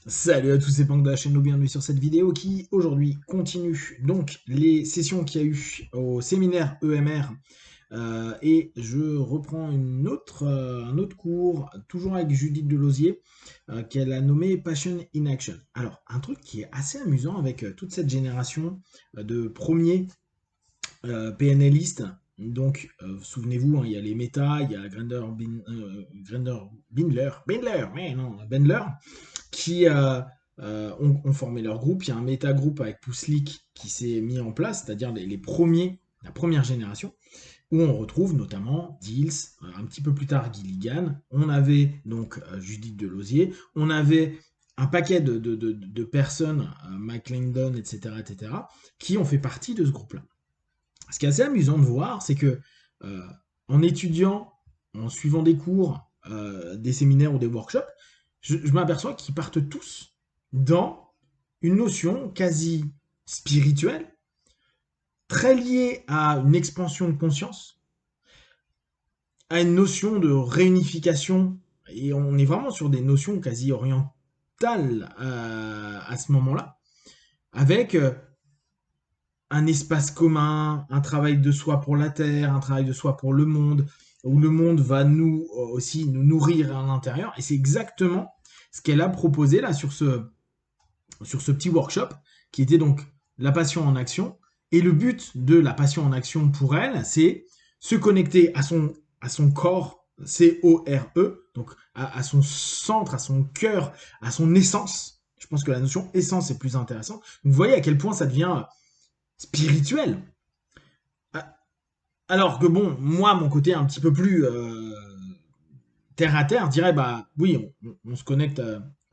Salut à tous, c'est Pang de la chaîne, bienvenue sur cette vidéo qui aujourd'hui continue donc les sessions qu'il y a eu au séminaire EMR et je reprends un autre cours, toujours avec Judith Delosier, qu'elle a nommé Passion in Action. Alors, un truc qui est assez amusant avec toute cette génération de premiers PNListes. Donc, souvenez-vous, hein, il y a les méta, il y a Bendler, qui ont formé leur groupe. Il y a un méta-groupe avec Pouslik qui s'est mis en place, c'est-à-dire les premiers, la première génération, où on retrouve notamment Diels, un petit peu plus tard Gilligan. On avait donc Judith Delosier, on avait un paquet de personnes, Mike Langdon, etc., qui ont fait partie de ce groupe-là. Ce qui est assez amusant de voir, c'est que euh, en étudiant, en suivant des cours, des séminaires ou des workshops, je m'aperçois qu'ils partent tous dans une notion quasi spirituelle, très liée à une expansion de conscience, à une notion de réunification, et on est vraiment sur des notions quasi orientales à ce moment-là, avec un espace commun, un travail de soi pour la Terre, un travail de soi pour le monde, où le monde va nous aussi nous nourrir à l'intérieur. Et c'est exactement ce qu'elle a proposé là sur ce petit workshop, qui était donc la passion en action. Et le but de la passion en action pour elle, c'est se connecter à son corps, C-O-R-E, donc à son centre, à son cœur, à son essence. Je pense que la notion essence est plus intéressante. Vous voyez à quel point ça devient spirituel. Alors que bon, moi, mon côté un petit peu plus terre à terre dirait, bah oui, on se connecte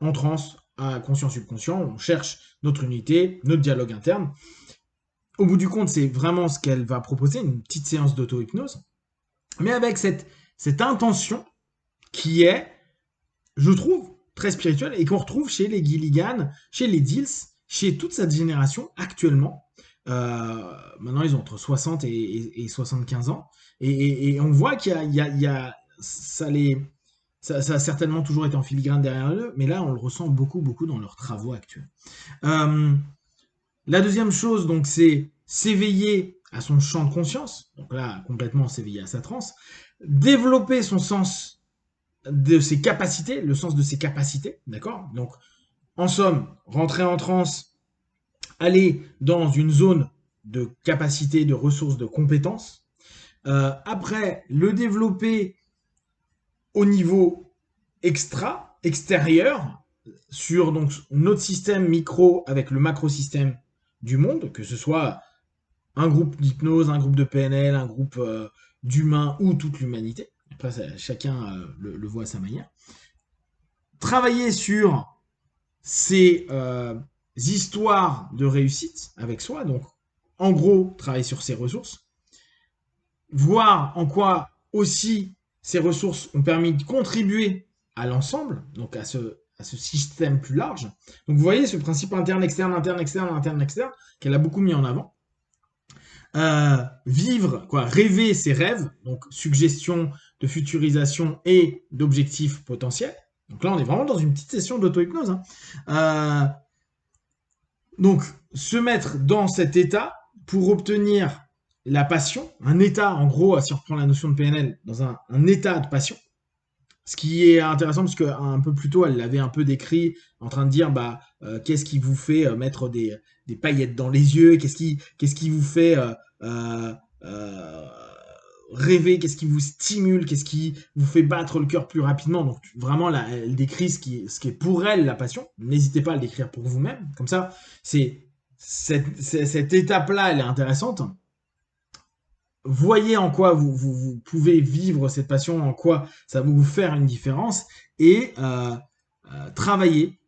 en transe à conscient subconscient, on cherche notre unité, notre dialogue interne. Au bout du compte, c'est vraiment ce qu'elle va proposer, une petite séance d'auto-hypnose, mais avec cette intention qui est, je trouve, très spirituelle et qu'on retrouve chez les Gilligan, chez les Diels, chez toute cette génération actuellement. Maintenant, ils ont entre 60 et 75 ans. Et on voit qu'il y a ça a certainement toujours été en filigrane derrière eux, mais là, on le ressent beaucoup, beaucoup dans leurs travaux actuels. Euh, la deuxième chose, donc, c'est s'éveiller à son champ de conscience. Donc là, complètement s'éveiller à sa transe. Développer son sens de ses capacités, le sens de ses capacités, d'accord. Donc, en somme, rentrer en transe, aller dans une zone de capacité, de ressources, de compétences. Après, le développer au niveau extérieur, sur donc notre système micro avec le macro-système du monde, que ce soit un groupe d'hypnose, un groupe de PNL, un groupe d'humains ou toute l'humanité. Après, chacun le voit à sa manière. Travailler sur ces histoires de réussite avec soi, donc en gros, travailler sur ses ressources, voir en quoi aussi ces ressources ont permis de contribuer à l'ensemble, donc à ce système plus large. Donc vous voyez ce principe interne, externe, interne, externe, interne, externe, qu'elle a beaucoup mis en avant. Vivre, quoi, rêver ses rêves, donc suggestion de futurisation et d'objectifs potentiels. Donc là, on est vraiment dans une petite session d'auto-hypnose. Hein. Donc, se mettre dans cet état pour obtenir la passion, un état, en gros, si on reprend la notion de PNL, dans un état de passion. Ce qui est intéressant parce qu'un peu plus tôt, elle l'avait un peu décrit en train de dire, bah, qu'est-ce qui vous fait mettre des paillettes dans les yeux, qu'est-ce qui vous fait euh, euh, rêver, qu'est-ce qui vous stimule, qu'est-ce qui vous fait battre le cœur plus rapidement. Donc vraiment, là, elle décrit ce qui est pour elle la passion. N'hésitez pas à le décrire pour vous-même. Comme ça, cette étape-là, elle est intéressante. Voyez en quoi vous pouvez vivre cette passion, en quoi ça va vous faire une différence, et travailler.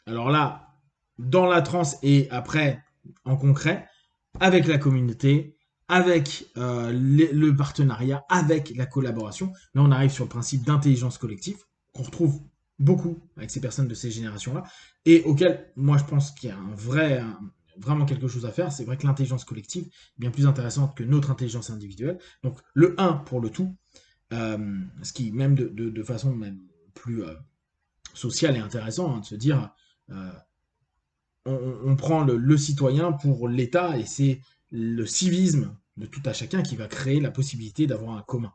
Alors là, dans la transe et après, en concret, avec la communauté, avec le partenariat, avec la collaboration. Là, on arrive sur le principe d'intelligence collective, qu'on retrouve beaucoup avec ces personnes de ces générations-là, et auquel, moi, je pense qu'il y a vraiment quelque chose à faire. C'est vrai que l'intelligence collective est bien plus intéressante que notre intelligence individuelle. Donc, le un pour le tout, ce qui, même de façon même plus social et intéressant, hein, de se dire, euh, on prend le citoyen pour l'État et c'est le civisme de tout à chacun qui va créer la possibilité d'avoir un commun.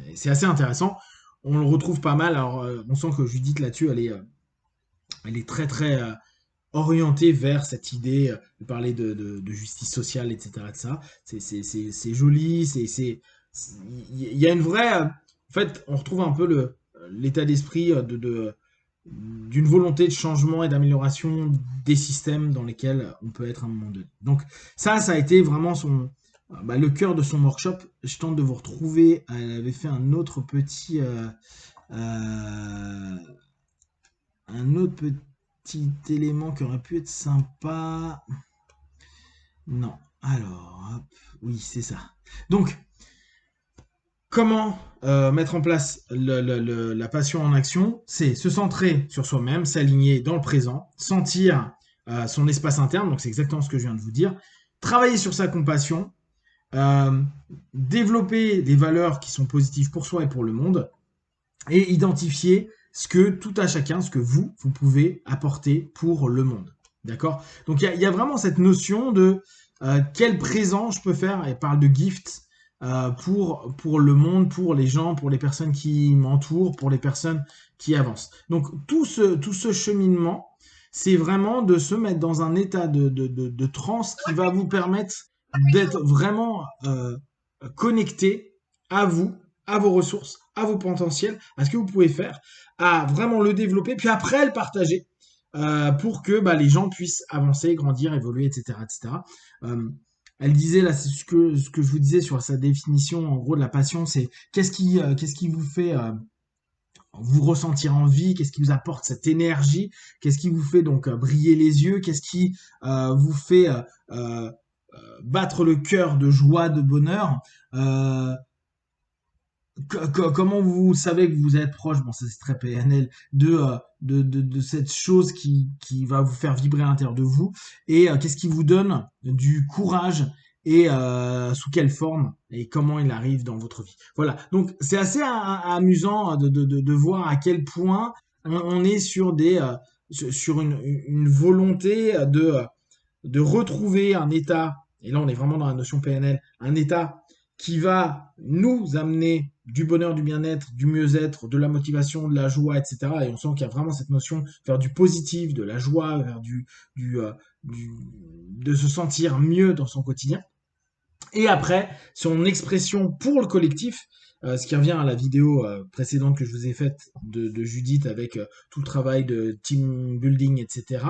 Et c'est assez intéressant. On le retrouve pas mal. Alors, on sent que Judith là-dessus, elle est très très orientée vers cette idée de parler de justice sociale, etc. De ça. C'est joli. Il y a une vraie. En fait, on retrouve un peu l'état d'esprit d'une volonté de changement et d'amélioration des systèmes dans lesquels on peut être à un moment donné. Donc ça a été vraiment le cœur de son workshop. Je tente de vous retrouver. Elle avait fait euh, un autre petit élément qui aurait pu être sympa. Non. Alors, hop, oui, c'est ça. Donc, comment mettre en place la passion en action? C'est se centrer sur soi-même, s'aligner dans le présent, sentir son espace interne, donc c'est exactement ce que je viens de vous dire, travailler sur sa compassion, euh, développer des valeurs qui sont positives pour soi et pour le monde, et identifier ce que tout à chacun, ce que vous pouvez apporter pour le monde. D'accord? Donc il y a vraiment cette notion de quel présent je peux faire, et parle de gift, pour le monde, pour les gens, pour les personnes qui m'entourent, pour les personnes qui avancent. Donc tout ce cheminement, c'est vraiment de se mettre dans un état de transe qui va vous permettre d'être vraiment connecté à vous, à vos ressources, à vos potentiels, à ce que vous pouvez faire, à vraiment le développer, puis après le partager pour que les gens puissent avancer, grandir, évoluer, etc. etc. Elle disait, là, c'est ce que je vous disais sur sa définition, en gros, de la passion, c'est qu'est-ce qui vous fait vous ressentir en vie, qu'est-ce qui vous apporte cette énergie, qu'est-ce qui vous fait donc briller les yeux, qu'est-ce qui vous fait battre le cœur de joie, de bonheur. Comment vous savez que vous êtes proche, bon ça c'est très PNL, de cette chose qui va vous faire vibrer à l'intérieur de vous, et qu'est-ce qui vous donne du courage, et sous quelle forme et comment il arrive dans votre vie. Voilà, donc c'est assez amusant de voir à quel point on est sur une volonté de retrouver un état, et là on est vraiment dans la notion PNL, un état qui va nous amener du bonheur, du bien-être, du mieux-être, de la motivation, de la joie, etc. Et on sent qu'il y a vraiment cette notion vers du positif, de la joie, vers du, de se sentir mieux dans son quotidien. Et après, son expression pour le collectif, ce qui revient à la vidéo précédente que je vous ai faite de Judith avec tout le travail de team building, etc.,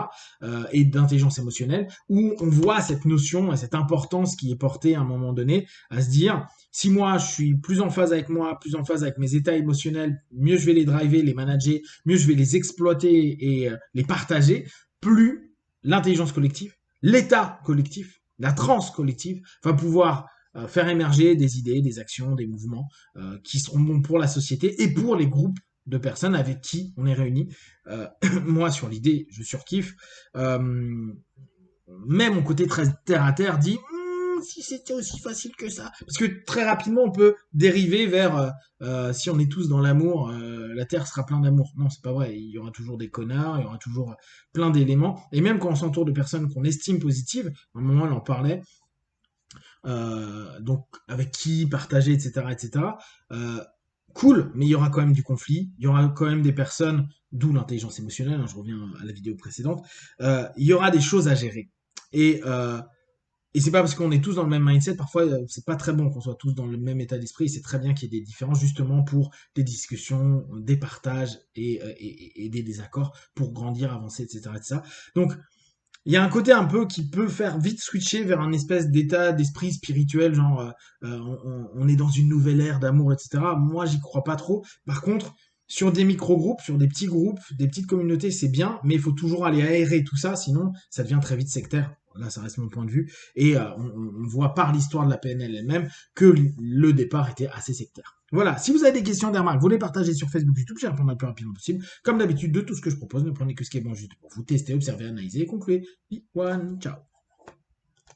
et d'intelligence émotionnelle, où on voit cette notion et cette importance qui est portée à un moment donné à se dire, si moi je suis plus en phase avec moi, plus en phase avec mes états émotionnels, mieux je vais les driver, les manager, mieux je vais les exploiter et les partager, plus l'intelligence collective, l'état collectif, la transe collective va pouvoir faire émerger des idées, des actions, des mouvements qui seront bons pour la société et pour les groupes de personnes avec qui on est réunis. Moi, sur l'idée, je surkiffe. Mais mon côté très terre à terre dit si c'était aussi facile que ça. Parce que très rapidement, on peut dériver vers si on est tous dans l'amour, la terre sera plein d'amour. Non, c'est pas vrai. Il y aura toujours des connards, il y aura toujours plein d'éléments. Et même quand on s'entoure de personnes qu'on estime positives, à un moment, elle en parlait, donc avec qui partager, etc., etc. Cool, mais il y aura quand même du conflit, il y aura quand même des personnes, d'où l'intelligence émotionnelle, hein, je reviens à la vidéo précédente, il y aura des choses à gérer. Et c'est pas parce qu'on est tous dans le même mindset, parfois c'est pas très bon qu'on soit tous dans le même état d'esprit, c'est très bien qu'il y ait des différences justement pour des discussions, des partages et des désaccords pour grandir, avancer, etc. etc. Donc il y a un côté un peu qui peut faire vite switcher vers un espèce d'état d'esprit spirituel, genre on est dans une nouvelle ère d'amour, etc. Moi, j'y crois pas trop. Par contre, sur des micro-groupes, sur des petits groupes, des petites communautés, c'est bien, mais il faut toujours aller aérer tout ça, sinon ça devient très vite sectaire. Là, ça reste mon point de vue. Et on voit par l'histoire de la PNL elle-même que le départ était assez sectaire. Voilà, si vous avez des questions, des remarques, vous les partagez sur Facebook, YouTube, j'y répondrai le plus rapidement possible. Comme d'habitude, de tout ce que je propose, ne prenez que ce qui est bon juste pour vous. Testez, observez, analysez et concluez. One, ciao.